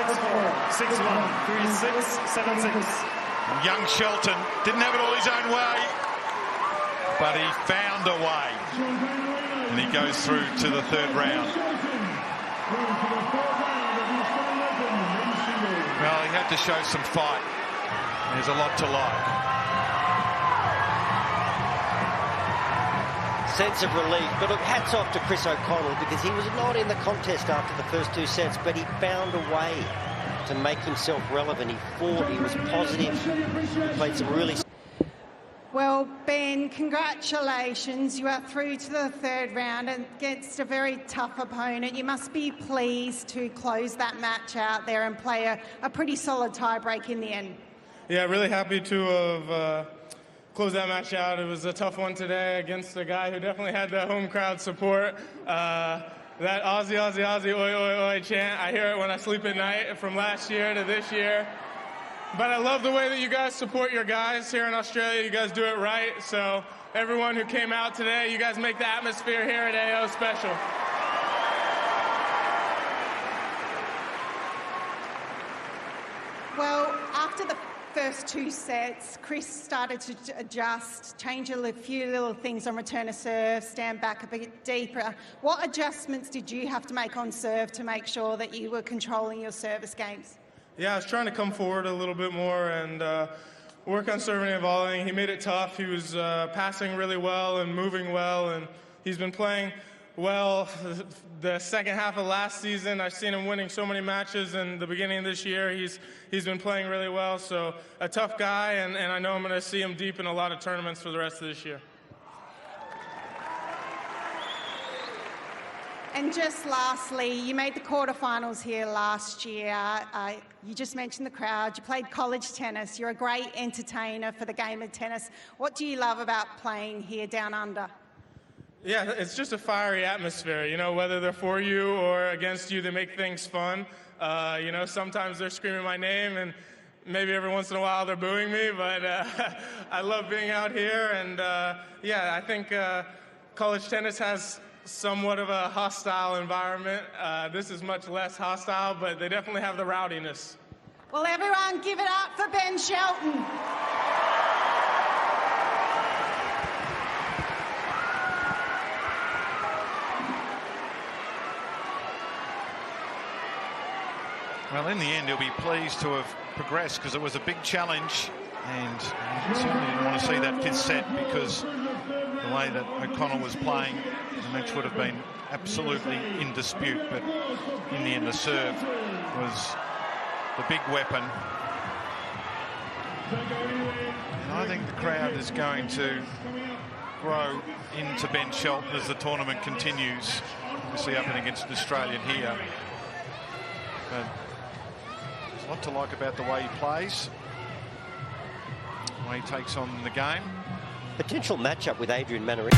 6-4, 6-1, 3-6, 7-6. Young Shelton didn't have it all his own way, but he found a way. And he goes through to the third round. Well, he had to show some fight. There's a lot to like. Sense of relief, but look, hats off to Chris O'Connell, because he was not in the contest after the first two sets, but he found a way to make himself relevant. He fought, he was positive, he played some really... Well, Ben, congratulations. You are through to the third round against a very tough opponent. You must be pleased to close that match out there and play a pretty solid tie-break in the end. Yeah, really happy to have closed that match out. It was a tough one today against a guy who definitely had the home crowd support. That Aussie, Aussie, Aussie, oi, oi, oi chant, I hear it when I sleep at night from last year to this year. But I love the way that you guys support your guys here in Australia. You guys do it right. So everyone who came out today, you guys make the atmosphere here at AO special. Well, after the first two sets, Chris started to adjust, change a few little things on return of serve, stand back a bit deeper. What adjustments did you have to make on serve to make sure that you were controlling your service games? Yeah, I was trying to come forward a little bit more and work on serving and volleying. He made it tough. He was passing really well and moving well, and he's been playing well the second half of last season. I've seen him winning so many matches, and the beginning of this year he's been playing really well. So a tough guy, and I know I'm going to see him deep in a lot of tournaments for the rest of this year. And just lastly, you made the quarterfinals here last year. You just mentioned the crowd. You played college tennis. You're a great entertainer for the game of tennis. What do you love about playing here down under? Yeah, it's just a fiery atmosphere. You know, whether they're for you or against you, they make things fun. You know, sometimes they're screaming my name, and maybe every once in a while they're booing me, but I love being out here. And yeah, I think college tennis has somewhat of a hostile environment. This is much less hostile, but they definitely have the rowdiness. Well, everyone give it up for Ben Shelton. Well, in the end, he'll be pleased to have progressed, because it was a big challenge, and he certainly didn't want to see that fifth set, because the way that O'Connell was playing, the match would have been absolutely in dispute. But in the end, the serve was the big weapon. And I think the crowd is going to grow into Ben Shelton as the tournament continues. Obviously up and against an Australian here. But there's a lot to like about the way he plays, the way he takes on the game. Potential matchup with Adrian Manarino.